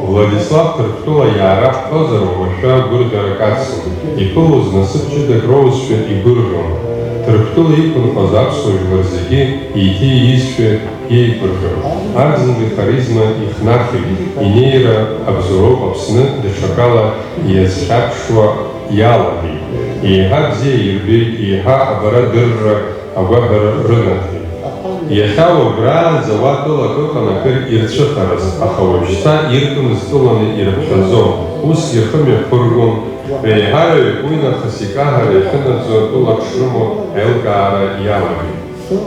Владислав Тырктула Ярах Тозеру Ваша Гургаракацу и Пулуз насыпчатый Гроусфе и Гуржон. Тырктула Икун Озапсу и Варзиги и Ти Исфе и Гуржон. Арзинги харизма и хнахи и нейра обзоров обсны дешакала и эсхапшва ялави. И хадзе ирби и ха абара дырра авагара рынахи. Яхау гран заватула кухана кыр ирчхарас, ахавочта иркун стуланы ирпшазон, ус яхами фургон, вейхары куйна хасикагаре хынадзо тулакшруму элгара ялави.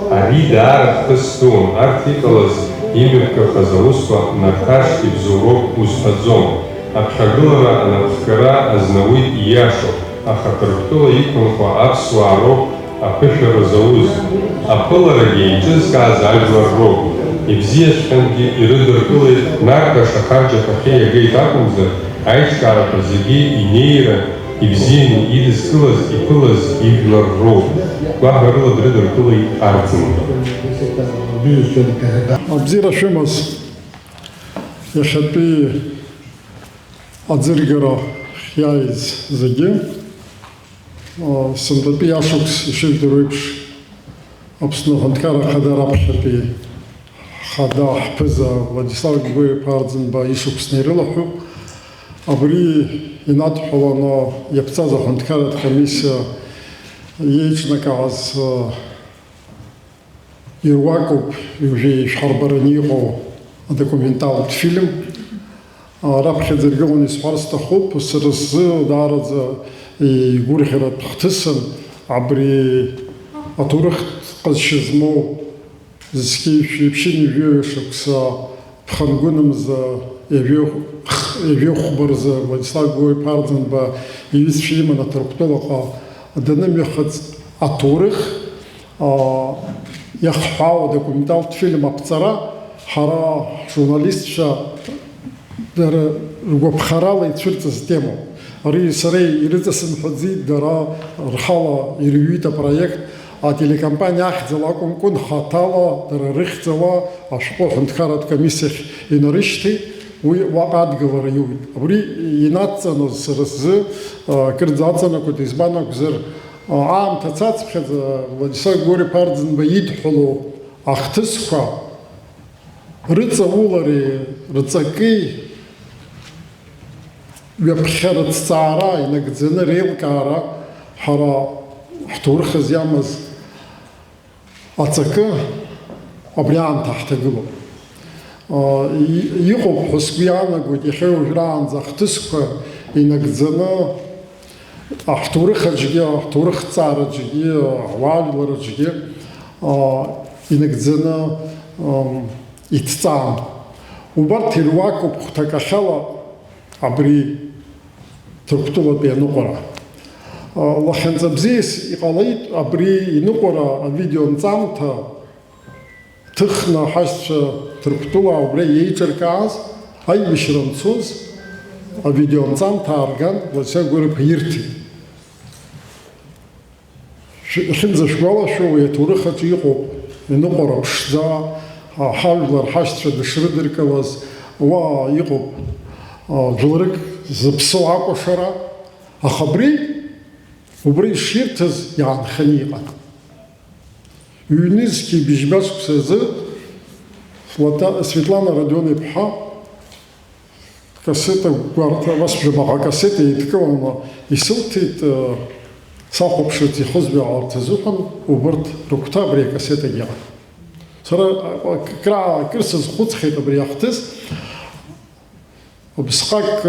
Аридара хыстун артикалаз имевка хазауспа нарташки взурок успадзон, абшагылара анапскара азнауит яшо, ахатырктула икунхва апсуарок, Апышара зауз, апылараги ичызказ альваррогу, и взешханги и рыдыркылы нарка шахарджа хахея гейтакумза, айчкара пазиги и нейра, и взени и дискылаз и пылаз и вларрогу. Квахарыла дрыдыркылы арцинга. Абзира шумас, яшапи адзиргара хяиз заги, Сандапи Ашукс Шильдерыпш Обсну Ханткара Хадарапшапи Хада Хпыза Владислав Гуи Пардзенба Ишукс Нерилаху Абри Инатхолано Япцаза Ханткара комиссия Ейчнаказ Ирвакуп уже Шхарбараниго документалный фильм Рапхедзергони Спарстахоп Сырзы Дарадза и гурхерат хтысын абри атурых казшизмо зскивши общини вёшекса пхангуным за евёх барза Владислав Гуи Пардзенба и весь фильм на Тырктулаха данным ехать атурых яхпау документалный фильм апцара хара журналистша дара ругопхарала и цвирца тему. Ари сарей иридасен хадзи дара рхала ирвита проект а телекомпания ахзала кун хатала дара рихзала ашпо хантхарат комиссия иноришти уй вaqad говорю ари инатцано срз кирдзацано кот избана гзер ам тацац пхез Владислав Гуи Пардзенба идхоло ахтыска рыцаулари рыцаки ويبخرت سعرا إنك زين ريل كارا حرا حتور خزيامز أتسكى أبريان تحت قلو يقوم حسبيانا قد يخيو جران زختسكى إنك زين أحتور خرجي أحتور خسارة جي عوالي ورجي إنك زين يتسام وبرت الواقع بختكشلا عبري تركتوا بينقرا لحن زبزيس يقاليت عبري ينقرا الفيديو نزامتا تخنا حش تركتوا عبري يجركاز هاي بشرنسوز الفيديو نزامتا أرجان وسأقول بيرتي خنز شغالة شو يتورخة يقو ينقرا شزا حاول حش تشردر كواز وا يقو جلرك زبسو عقو شرا أخبري وبري شيرتز يعني خنيقة يونيز كي بيجباش بسيزي Светлана Родионовна кассета гварта възприема кассета и такова и силтит сахопшити хозби артезухан убърт рукта бри кассета гя. Сара кра кирсыз хуцхет бри ахтес обсхак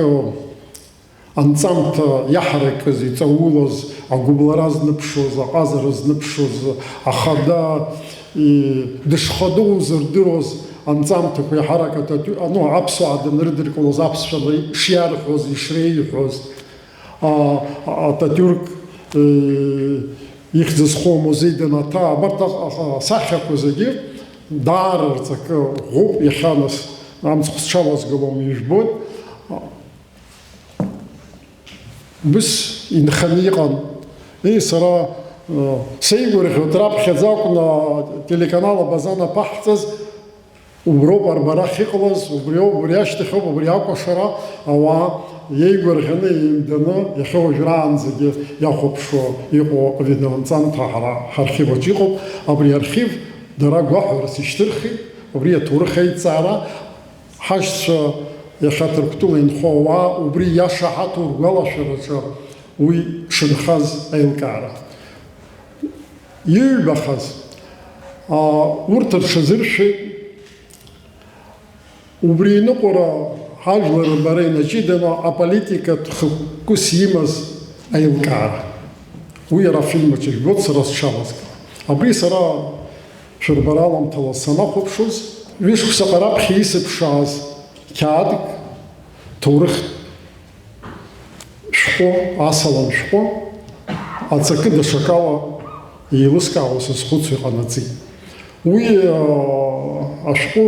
анцамта яхрек зи цаулоз агублараз напшоз азараз напшоз ахада и дешходу зердироз анцамта кой хараката ну апсу аден ридер колоз апсшали шиархоз и шрейхоз Ататюрк их засхому зейдената барта сахяку заги дар так губ яханас нам схчавас голом ижбот бис инханиган и сара сейгур хтрап хазак на телеканала Базана Пахцаз уброуп арбарахь иҟалаз, убри ашьҭахьоуп, убри акәашара ауаа иеигәырӷьаны, еимданы, иахьа уажәраанӡагьы иахәаԥшуа иҟоу авидоанҵамҭа ҳара ҳархив аҿы иҟоуп. Абри архив дара гәаҳәарас ишьҭырхит, убри аҭоурых аиҵаара, ҳашьцәа иахьа Ҭырқәтәыла инхо ауаа убри иашаҳаҭу ргәалашәараҿы уи шынхаз аилкаара. Иҩбахаз урҭ рҽазыршәеит, убри иныҟәара ҳажәлар рбара инаҷыданы аполитикатә хықәкыс имаз аилкаара. Уи иара афильм аҿы ижәбоит, сара сҽавазкуа. Абри сара шәырбара аламҭала санахәаԥшуаз, ҩышықәсаҟа раԥхьа исыԥшааз қьаадк, ҭоурых шәҟәы, асалам шәҟәы, аҵакы даҽакала еилыскаауа сызхәыцуа иҟанаҵеит. Уи ашәҟәы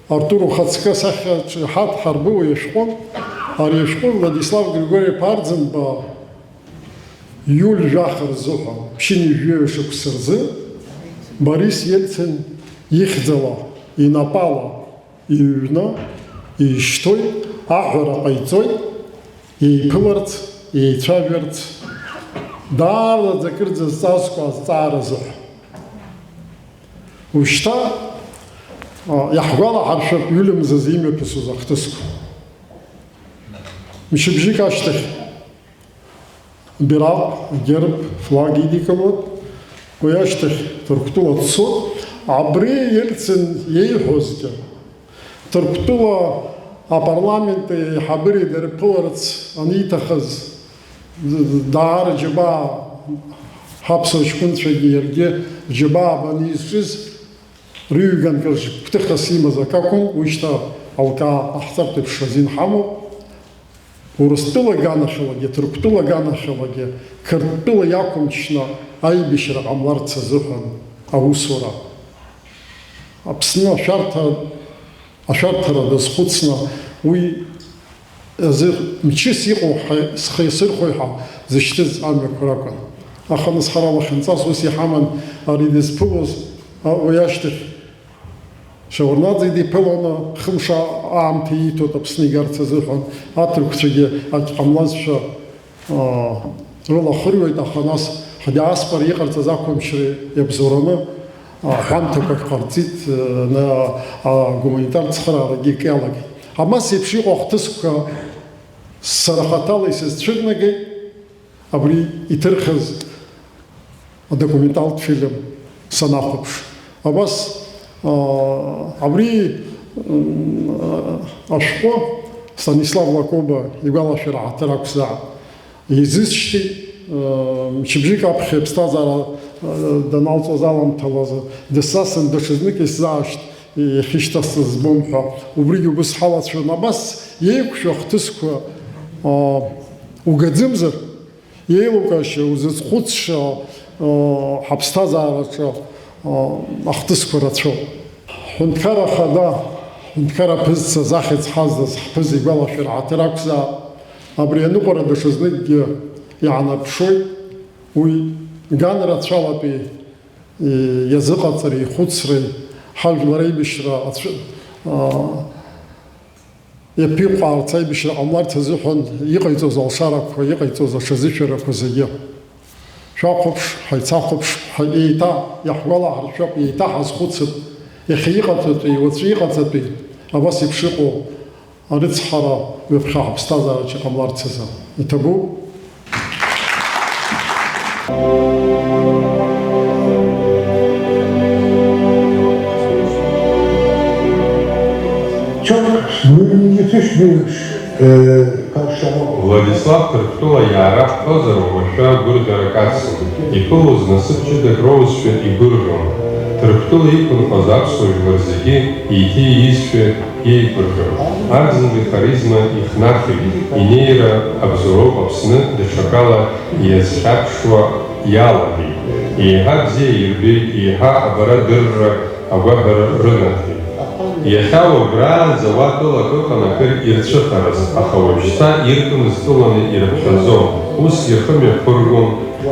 Артур ухаҵкы асахьаҿы ҳадҳарбыуа иашәҟәын, ари ашәҟәы Владислав Григорьев Арӡынба иуль жәаха рзыҳәан ԥшьыни жәҩеи шықәса рзы Борис Ельцин ихьӡала, инапала иҩны, ишьҭоит, аҳәара ҟаиҵоит, еиԥыларц, еицәажәарц, даараӡа акырӡа зҵазкуа азҵаара азыҳәа. Ушьҭа иаҳгәалаҳаршәап ҩылымзаз имҩаԥысуаз ахҭысқәа. Мчыбжьык ашьҭахь бираҟ, герб, флаг идикылоит, уи ашьҭахь Ҭырқәтәыла дцоит. Абри Ельцин иеиҳәозгьы Ҭырқәтәыла апарламент еиҳабыра дырԥыларц аниҭахыз даара џьабаа ҳаԥсуа ҷкәынцәагьы иаргьы џьабаа банизҿыз рыҩганк рҿы гәҭыхас имаз ак акәын, уи шьҭа алкаа аҳҵартә еиԥш азин ҳамоуп. Урыстәыла аганахьалагьы, Ҭырқәтәыла аганахьалагьы Қырҭтәыла иақәымчны аибашьра ҟамларц азыҳәан аусура. Аԥсны ашәарҭара дазхәыцны уи азы мчыс иҟоу схы иасырхәои ҳәа зышьҭыз амҩақәа ракәын. Аха нас ҳара лахьынҵас ус иҳаман ари дызԥылоз уи ашьҭахь Шеварднаӡе диԥыланы хымш аамҭа ииҭоит Аԥсны игарц азыҳәан, аҭырқәцәагьы ҟамлазшәа рылахырҩоит, аха нас ҳдиаспора иҟарҵаз ақәымчра иабзоураны ҳәамҭақәак ҟарҵит, агуманитартә цхыраарагьы иалагеит. Амас еиԥш иҟоу ахҭысқәа сара хаҭала исызцәырнагеит, абри иҭырхыз адокументалтә фильм санахәаԥш. Абас абри ашәҟәы Станислав Лакоба игәалашәара ҳаҭыр ақәзаап. Изызшьҭит мчыбжьык аԥхьа иԥсҭазаара даналҵуаз аламҭалазы дысасын даҽазнык исзаашьҭ иахьышьҭасыз збом ҳәа, убригьы убыс ҳалацәажәон. Абас еиқәшәо ахҭысқәа угаӡымзар, еилукаашьа, узызхәыцша ҳаԥсҭазаараҿы ахҭысқәа рацәоуп. Ҳҳәынҭқарра хада, ҳҳәынҭқарра ԥызца захьӡ ҳазҭаз ҳԥыз игәалашәара ҳаҭыр ақәзаап. Абри аныҟәара даҽазныкгьы иаанарԥшуеит, уи ганрацәалатәи иазыҟаҵареи, ихәыцреи, ҳажәлар аибашьра иаԥиҟәаарц, аибашьра ҟамларц азыҳәан иҟаиҵоз алшарақәа, иҟаиҵоз аҽазышәарақәа зегьы шәахәаԥш, ҳаицахәаԥш, еиҭа иаҳгәалаҳаршәап, еиҭа ҳазхәыцып, иахьа иҟаҵатәи, уаҵәы иҟаҵатәи, абас еиԥш иҟоу арыцҳара ҩаԥхьа ҳаԥсҭазаараҿы иҟамларц азы иҭабуп. Çok müthiş bir karşılama. Владислав Ҭырқәтәыла иаара ҳҳәозар, уашәа гәырӷьарак ацын, иԥылоз насыԥ-ҷыдак роузшәа игәырӷьон. Ҭырқәтәыла иқәынхоз аԥсуа жәлар зегьы еиҭеиизшәа иеиқәыршәон. Арӡынба ихаризма ихнахит, инеира абзоуроуп Аԥсны даҽакала иазхьаԥшуа иалагеит. Еиҳа бзиа ирбеит, еиҳа абара-дырра агәаҳәара рынаҭеит. Иахьа уажәраанӡа уа тәылак ыҟан акыр ирцәыхараз, аха уажәшьҭа иркымыз тәыланы ирыԥхьаӡон, ус ирхымҩаԥыргон,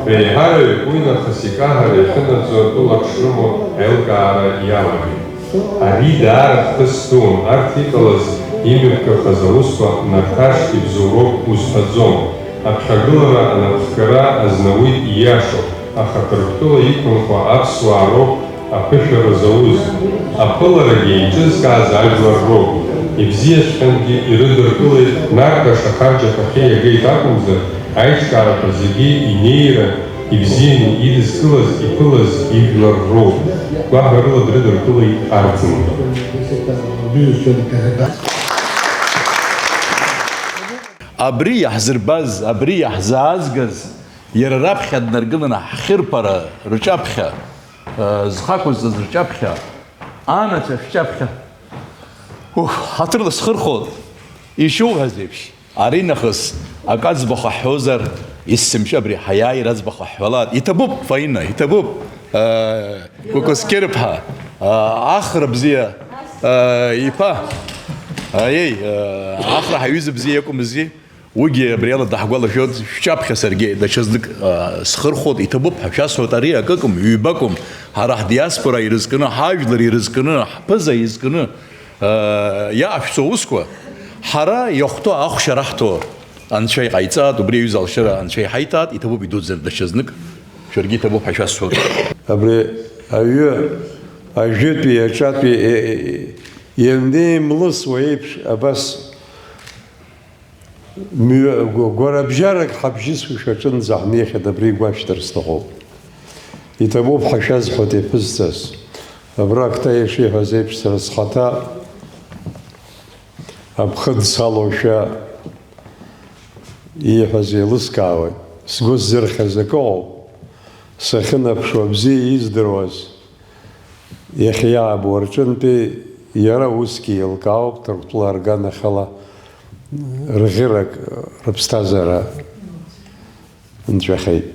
реиҳараҩык уи нахыс икаҳара иахьынаӡо тәылак шрымоу аилкаара иалагеит. Ари даара хҭысдуун, арҭ иҟалаз имҩаԥгахаз аусқәа нарҭаш ибзоуроуп узҳәаӡом. Аԥхьагылара анапхгара азнауит ииашоуп, аха Ҭырқәтәыла иқәынхо аԥсуаа роуп аԥышәара зауз. Аԥыларагьы еиҿызкааз ажәлар роуп. Ибзиаҵәҟьангьы ирыдыркылеит, нарҭ ашаҳаҭ џьаԥахьы иагеит акәымзар, аиҿкаарақәа зегьы инеира, ибзианы идызкылаз, иԥылаз ижәлар роуп. Гәаҳәарыла дрыдыркылеит Арӡынба. Абри иаҳзырбаз, абри иаҳзаазгаз, иара раԥхьа днаргыланы ҳхьырԥара рҿаԥхьа, зхақәызҵаз рҿаԥхьа, анацәа шәҿаԥхьа, ҳаҭырла схырхәон, ишуҳәаз еиԥш. Ари нахыс ак аӡбахә аҳәозар, есымшәа абри ҳаиааир аӡбахә аҳәалар, иҭабуп, Фаина, иҭабуп. Кәыкәскьырԥҳа, ахра бзиа, иԥа, ахра ҳаҩыза бзиа иакәымзи, уигьы абри ала даҳгәалашәоит, шәҿаԥхьа саргьы даҽазнык схырхәот, иҭабуп, ҳшәасҳәоит, ари акыкәым, ҩбакәым, ҳара ҳдиаспора ирызкны, ҳажәлар ирызкны, ҳԥыза изкны, иаашәҵо усқәа, ҳара иахәҭоу ахәшьа раҳҭо анцәа иҟаиҵаат, убри аҩыза алшара анцәа иҳаиҭаат, иҭабуп идуӡӡан даҽазнык, шәаргьы иҭабуп ҳашәасҳәоит. Абри аҩы ажәытәи аҿатәи ианеимлысуа еиԥш абас гәарабжьарак ҳабжьысуа шәаҿынӡа ҳнеихьеит, абри игәашьҭар сҭахуп. Иҭабуп ҳашәазҳәоит иԥызҵаз. Абра акта ишиҳәаз еиԥш сара схаҭа аԥхыӡ салоушәа ииҳәаз еилыскаауеит. Сгәы сзырхьыз акоуп. Сахьынаԥшуа бзиа издыруаз иахьа иаабо рҿынтәи иара усгьы еилкаауп, Ҭырқәтәыла арганахьала рӷьырак рыԥсҭазаара нҵәахьеит.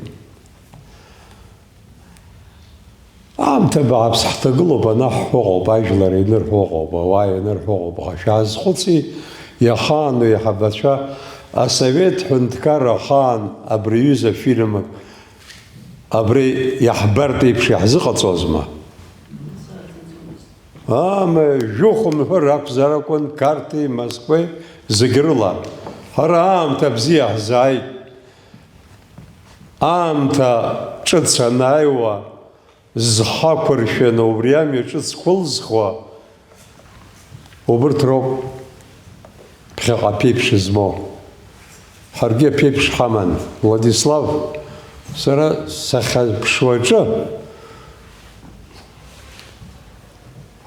Аамҭа бааԥс ҳҭагылоуп, анаҳҳәо ыҟоуп, ажәлар ианырҳәо ыҟоуп, ауаа ианырҳәо ыҟоуп, аха шәаазхәыци иахаану иаҳабацәа асовет ҳәынҭқарра ахаан абри аҩыза фильмак абри иаҳбартә еиԥш иаҳзыҟаҵозма? Жәохәымҳәыр акәзар акәын, Қарҭи, Москвеи зегь рыла. Ҳара аамҭа бзиа ҳзааит. Аамҭа ҿыц анааиуа зҳақәыршәаны убри амҩа ҿыц қәылзхуа убырҭ роуп ԥхьаҟа аԥеиԥш змоу. Ҳаргьы аԥеиԥш ҳаман. Владислав, сара сахьаԥшуаҿы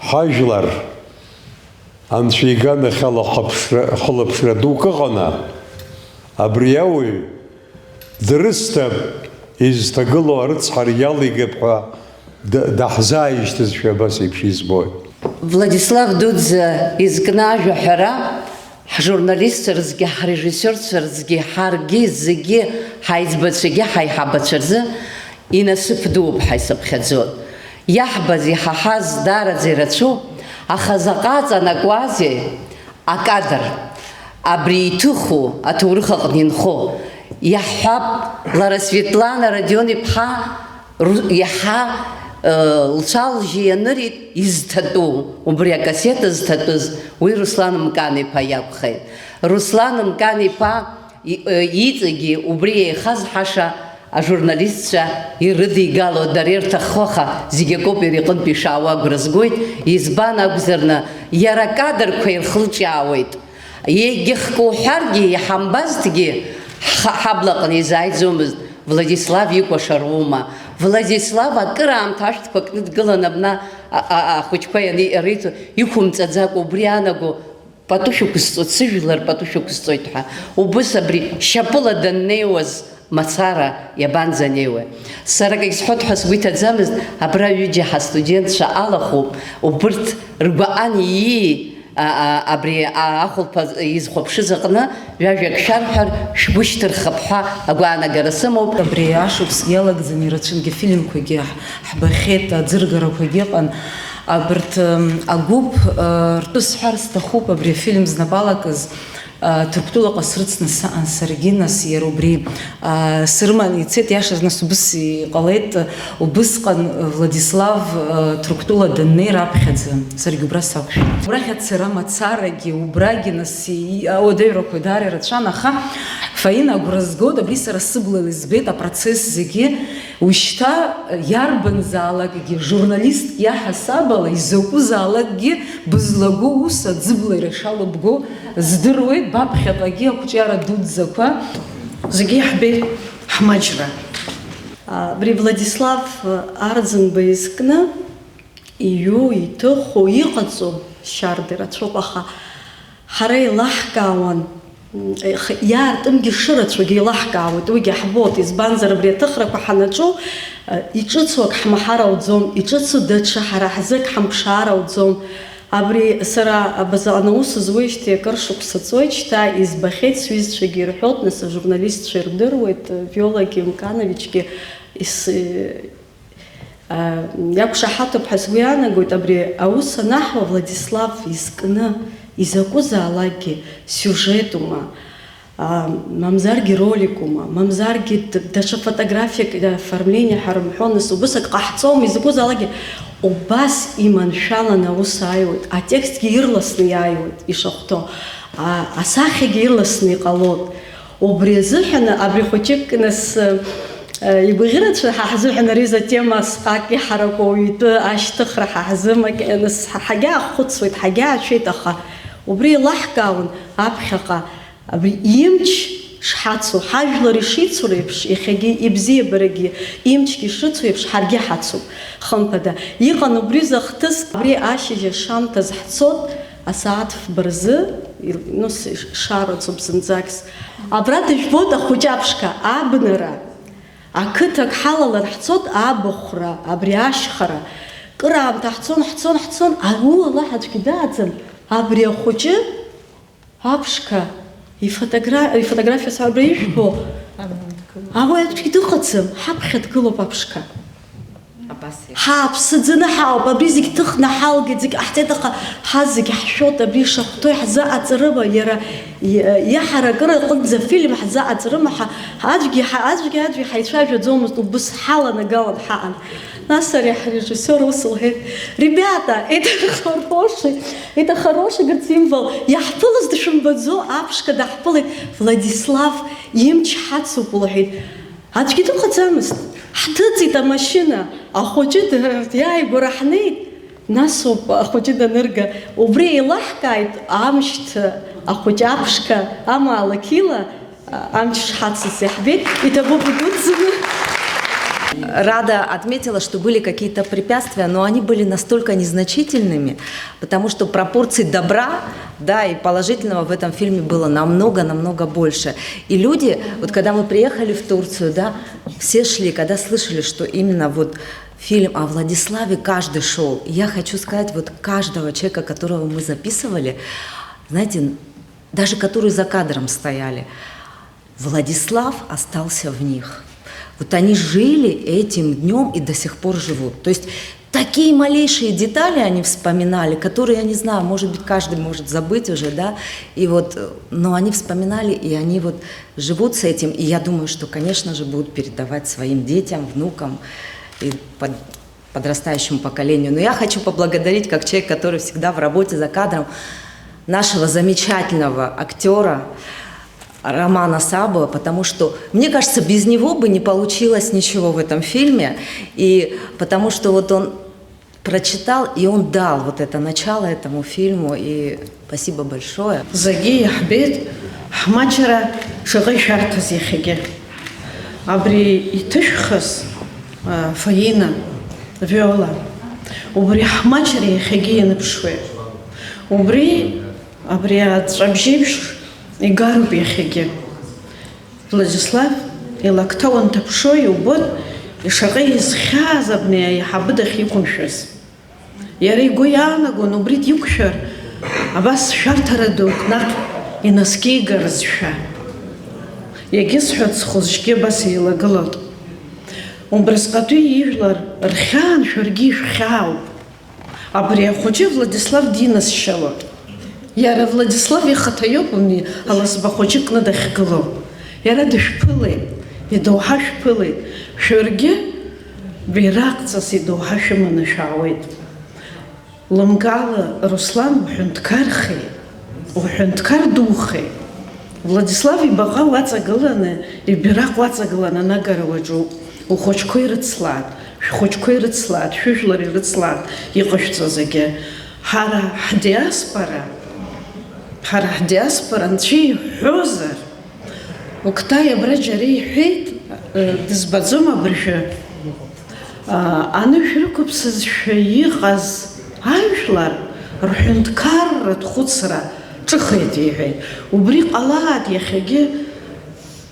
ҳажәлар анцәа иганахьала хылаԥшра дук ыҟаны, абри ауаҩ дрысҭап, изҭагылоу арыцҳара иалигап ҳәа даҳзааишьҭызшәа абас еиԥш избоит. Владислав Дудза изкны ажәаҳәара ҳжурналистцәа рзгьы, ҳрежиссиорцәа рзгьы, ҳаргьы зегьы ҳаиҵбацәагьы ҳаиҳабацәа рзы инасыԥ дууп ҳәа исыԥхьаӡоит. Иаҳбаз, иҳаҳаз даараӡа ирацәоуп, аха заҟа аҵанакуазеи акадр, абри иҭыху аҭоурых аҟны инхо. Иаҳҳәап, лара Светлана Радион-иԥҳа иаҳа лцәалжьы ианырит изҭатәу, убри акассета зҭатәыз, уи Руслан Мкан-иԥа иакәхеит. Руслан Мкан-иԥа иҵегьы убри еихазҳаша ажурналистцәа ирыдигало дара ирҭаххо, аха зегьы акоуп иара иҟынтә ишаауа агәра згоит. Избан акәзарны иара акадрқәа ирхылҿиаауеит. Егьихк уҳәаргьы, иҳамбазҭгьы ҳаблаҟны изааиӡомызт Владислав икәаша рума. Владислав акыраамҭа ашәҭқәа кны дгылан абна ахәыҷқәа ианиҟьариҭо, иқәымҵаӡакәа убри анаго пату шәықәызҵоит, сыжәлар пату шәықәызҵоит ҳәа. Убыс абри шьапыла даннеиуаз мацара иабанӡанеиуа. Сара акагь сҳәот ҳәа сгәы иҭаӡамызт, абра ҩыџьа ҳастудентцәа алахуп, убырҭ ргәаҟан ии абри ахәылԥа изхәаԥшыз аҟны ҩажәак шәарҳәар шәгәышьҭырхап ҳәа агәаанагара сымоуп. Абри ашықәс иалагӡаны ирацәангьы фильмқәагьы ҳбахьеит, аӡыргарақәагьы ыҟан. Абырҭ агәыԥ ртәы сҳәар сҭахуп, абри афильм знапалакыз Ҭырқәтәылаҟа срыцны саан саргьы, нас иара убри сырман ицеит, иашаз нас убыс иҟалеит, убысҟан Владислав Ҭырқәтәыла даннеи раԥхьаӡа, саргьы убра сақәшәеит. Убрахь ацара мацарагьы, убрагьы нас ауадаҩрақәа даара ирацәан, аха Фаина агәра згоит, абри сара сыбла избеит апроцесс зегьы, ушьҭа иарбанзаалакгьы журналистк иаҳасабала изакәызаалакгьы бызлаго ус аӡыблара ишалыбго здыруеит, баԥхьаҟагьы ақәҿиара дуӡӡақәа зегьы иаҳбеит ҳмаҷра. Абри Владислав Арӡынба изкны иҩу, иҭыху, иҟаҵоу шьарда ирацәоуп, аха ҳара еилаҳкаауан, иаартымгьы шырацәоугьы еилаҳкаауеит, уигьы ҳбоит, избанзар абри аҭыхрақәа ҳанаҿу иҿыцу ак ҳмаҳар ауӡом, иҿыцу даҽа ҳара ҳзы ак ҳамԥшаар ауӡом. Абри сара абазаҟны аус зуеижьҭеи акыр шықәса ҵуеит, шьҭа избахьеит, сҩызцәагьы ирҳәоит, нас ажурналистцәа ирдыруеит, Виолагьы Мкановичгьы иақәшаҳаҭуп ҳәа сгәы иаанагоит, абри аус анаҳуа Владислав изкны изакәызаалакгьы сиужетума, мамзаргьы роликума, мамзаргьы даҽа фотографиак оформление ҳарымҳәо, нас убыс ак ҟаҳҵома, изакәызаалакгьы убас иманшәалан аус ааиуеит, атекстгьы ирласны иааиуеит ишахәҭоу, асахьагьы ирласны иҟалоит. Убри азыҳәан абри хәыҷык нас игәаӷьырацәа ҳаҳзыҳәан ари затема асҟак иҳараку ауаҩытәы ашьҭыхра ҳаҳзымак, нас ҳагьаахәыцуеит, ҳагьаашәеит, аха убри еилаҳкаауан аԥхьаҟа абри имч шҳацу, ҳажәлар ишицу реиԥш, иахьагьы ибзиабарагьы имчгьы ишрыцу еиԥш ҳаргьы ҳацуп хымԥада. Иҟан убри захҭыс, абри ашьыжь ашамҭаз ҳцот асааҭ фба рзы, шараӡоуп зынӡакс. Абра дыжәбоит ахәыҷы аԥшқа, абнара, ақыҭак ҳалалар ҳцот, абахәра, абри ашьхара. Кыраамҭа ҳцон, Аллаҳ аӡәгьы дааӡам, абри ахәыҷы аԥшқа ифотографиа сабра ишәбо, ауаҩ аӡәгьы дыҟаӡам, ҳаԥхьа дгылоуп аԥшқа. Ҳааԥсыӡаны ҳауп, абри зегь ҭыхны ҳалгеит, зегь ҟаҳҵеит, аха ҳазегь ҳшәоит, абри шахәҭоу ҳзаҟаҵарыма, иара иаҳаракыра иҟынӡа фильм ҳзаҟаҵарыма, аӡәгьы ҳаицәажәаӡомызт, убыс ҳаланагалан ҳаҟан. Нас ари ҳрежиссер ус лҳәеит, ребята, это хороший символ, иаҳԥылаз дшымбаӡо аԥшқа даҳԥылеит, Владислав имч ҳацуп лҳәеит. Аӡәгьы дыҟаӡамызт. Ҳҭыҵит амашьына, ахәыҷы иааигәара ҳнеит, насоуп ахәыҷы данырга, убри еилаҳкааит амшьҭа, ахәыҷ аԥшқа, амаала қьила, амч шҳацыз иаҳбеит, иҭабуп идуӡӡаны. Рада отметила, что были какие-то препятствия, но они были настолько незначительными, потому что пропорций добра, да, и положительного в этом фильме было намного больше. И люди, вот когда мы приехали в Турцию, да, все шли, когда слышали, что именно вот фильм о Владиславе каждый шел. И я хочу сказать, вот каждого человека, которого мы записывали, знаете, даже которые за кадром стояли, Владислав остался в них. Вот они жили этим днем и до сих пор живут. То есть такие малейшие детали они вспоминали, которые, я не знаю, может быть, каждый может забыть уже, да, и вот, но они вспоминали, и они вот живут с этим, и я думаю, что, конечно же, будут передавать своим детям, внукам и подрастающему поколению. Но я хочу поблагодарить, как человек, который всегда в работе за кадром, нашего замечательного актера Романа Сабова, потому что, мне кажется, без него бы не получилось ничего в этом фильме, и потому что вот он прочитал, и он дал вот это начало этому фильму, и спасибо большое. Заги яхбет, хмачара шагай шартаз яхиге. Абри итышхас Фаина, Виола, убри хмачара яхиге янапшве. Убри ацрабжибш игаруп иахьагьы. Владислав илакҭа таԥшо иубоит, ишаҟа изхьааз абни аиҳабыдахь иқәымшәаз. Иара игәы иаанагон убри диқәшәар, абас шәарҭара дук наҟ инаскьигарызшәа. Иагьызҳәац хәыҷгьы абас еилагылоит. Убрысҟатәи ижәлар рхьаан шәаргьы ишәхьаауп. Абри ахәыҷы Владислав динасшьалоит. Иара Владислав ихаҭа иоуп уи аласба хәыҷы кны дахьгылоу. Иара дышәԥылеит, идоуҳа шәԥылеит. Шәаргьы бираҟҵас идоуҳа шәыманы шәаауеит. Лымкаала Руслан уҳәынҭқархеит, уҳәынҭқар духеит. Владислав ибаҟа уаҵагыланы, ибираҟ уаҵагыланы анагара уаҿуп. Ухәыҷқәа ирыцлаат, шәхәыҷқәа ирыцлаат, шәыжәлар ирыцлаат, иҟашәҵо зегьы. Ҳара ҳдиаспора анцәа иҳәозар, Октаи абра џьара иҳәеит, дызбаӡом абыржәы. Анышә рықәыԥсазшәа иҟаз ажәлар рҳәынҭқарратә хәыцра ҿыхеит иҳәеит. Убри ҟалаат иахьагьы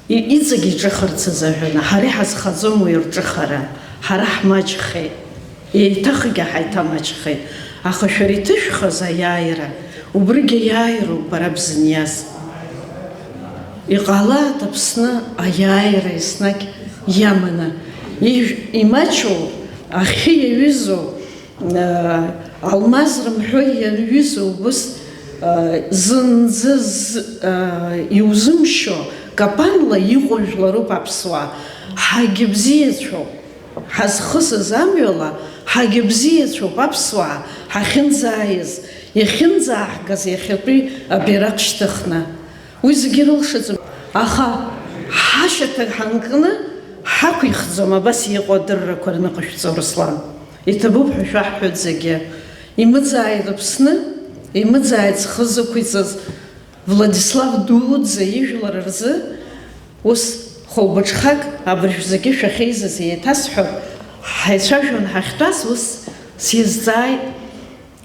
иҵегь иҿыхарц азыҳәан. Ҳара иҳазхаӡом уи рҿыхара. Ҳара ҳмаҷхеит. Еиҭахгьы ҳаиҭамаҷхеит. Аха шәара иҭышәхаз аиааира, убригьы аиааироуп бара бзыниаз. Иҟалаат Аԥсны аиааира еснагь иаманы. Имаҷу ахьы иаҩызоу, алмаз рымҳәо иаҩызоу убыс зынӡа иузымшьо капанла иҟоу жәларуп аԥсуаа. Ҳагьыбзиацәоуп. Ҳазхысыз амҩала ҳагьыбзиацәоуп аԥсуаа ҳахьынӡааиз, иахьынӡааҳгаз иахьатәи абираҟ шьҭыхны. Уи зегьы рылшаӡом. Аха ҳашьаҭа ҳанкны ҳақәихӡом абас иҟоу адыррақәа рныҟашәҵо Руслан. Иҭабуп ҳәа шәаҳҳәоит зегьы. Имыӡааит Аԥсны, имыӡааит зхы зықәиҵаз Владислав дуӡӡа ижәлар рзы, ус хәылбыҽхак абыржә зегьы шәахьеизаз еиҭасҳәап, ҳаицәажәон ҳахьтәаз, ус сизҵааит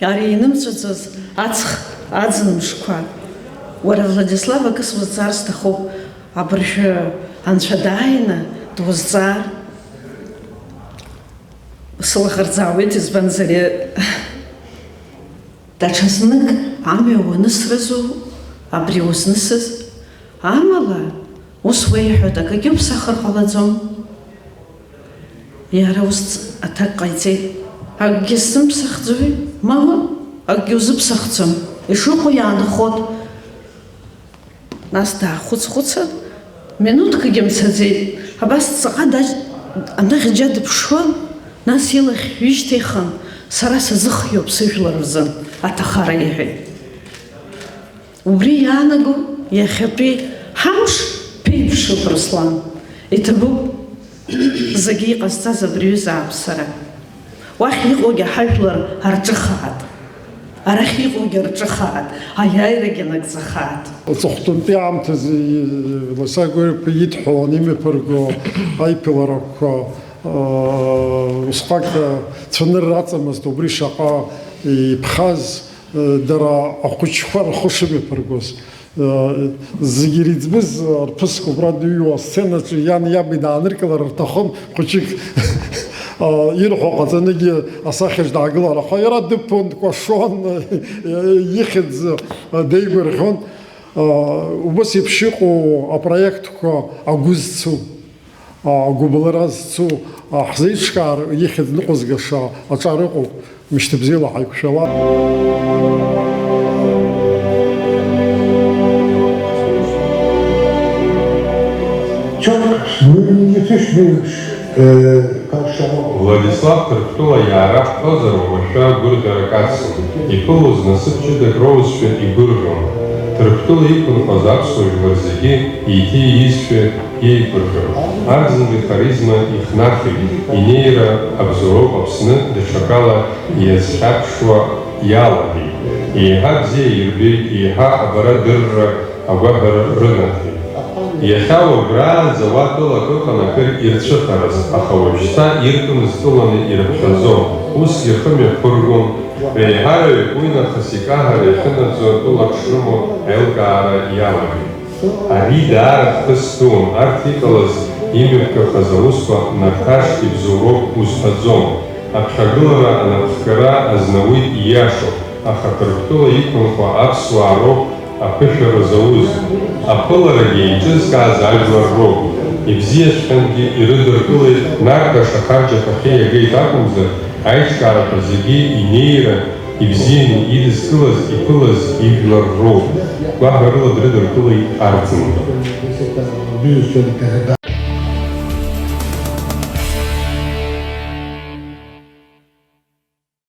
ари инымҵәаӡаз аҵх аӡынмшқәа. Уара Владислав акы сузҵаар сҭахуп, абыржәы анцәа дааины дузҵаар сылахарӡаауеит, избанзар даҽазнык амҩа уанысразу абри узнысыз, амала ус уеиҳәоит, акагьы уԥсахыр ҟалаӡом. Иара ус аҭак ҟаиҵеит. Акгьы сзымԥсахӡои? Мама, акгьы узыԥсахӡом. Ишыҟоу иаанхоит. Нас даахәыц-хәыцын, минуҭкагьы мцаӡеит. Абас ҵаҟа анахь џьа дыԥшуан, нас илахь ҩышьҭихын, сара сазыхиоуп сыжәлар рзын, аҭахара иҳәеит. Убри иаанаго иахьатәи ҳамш ԥеиԥшуп Руслан. Иҭабуп зегьы иҟазҵаз абри аҩыза ааԥсара. Уахь иҟоугьы ҳажәлар арҿыхаат. Арахь иҟоугьы рҿыхаат, аиааирагьы нагӡахаат. Аҵыхәтәантәи аамҭазы ласагәырԥ идҳәалан имҩаԥырго аиԥыларақәа усҟак цәанырра аҵамызт, убри шаҟа иԥхаз дара ахәыҷқәа рхы шымҩаԥыргоз. Зегьы ириӡбыз рԥыск убра дыҩуа асценаҿы иан иаби дааныркылар рҭахын, хәыҷык ирҳәо ҟаҵаныгьы асахьаҿ даагылар, аха иара дыԥон, дкәашон, ихьӡ деигәырӷьон. Убас еиԥш иҟоу апроектқәа агәы зцу, агәыбылра зцу, ҳзеиҿкаар ихьӡ ныҟәызгаша аҿар ыҟоуп, мышьҭыбзиала ҳаиқәшәала. Çok müthiş bir karşılama. Владислав Тырктула иаара ҳҳәозар уамашәа гәырӷьарак ацын, иԥылоз насыԥ-ҷыдак роузшәа игәырӷьон. Тырктула иқәынҟьоз аԥсуа жәлар зегьы еиҭеиизшәа иеигәырӷьон. Арӡынтәи харизма ихнахит, инеира абзоуроуп Аԥсны даҽакала иазхьаԥшуа иалагеит. Еиҳа бзиа ирбеит, еиҳа абара дырра агәаҳәара рынаҭеит. Иахьа уажәраанӡа уа тәылак ыҟан акыр ирцәыхараз, аха уажәшьҭа иртәымыз тәыланы ирыԥхьаӡом, ус ихымҩаԥыргон. Реиҳараҩык уи нахыс икаҳара иахьынаӡо тәылак шрымоу аилкаара иалагеит. Ари даара хҭыс дуун, арҭ иҟалаз имҩаԥгахаз аусқәа нарҭаш ибзоуроуп узҳәаӡом. Аԥхьагылара анапхгара азнауит ииашоуп, аха Тырктула иқәынҟьо аԥсуаа роуп аԥышәара зауз. Аԥыларагьы еиҿызкааз ажәлар роуп. Ибзиаҵәҟьангьы ирыдыркылеит, наргаша харџьаҭахьы иагеит акәымзар, аиҿкаарақәа зегьы инеира ибзианы идызкылаз, иԥылаз ижәлар роуп. Гәаҳәарыла дрыдыркылеит Арӡынба.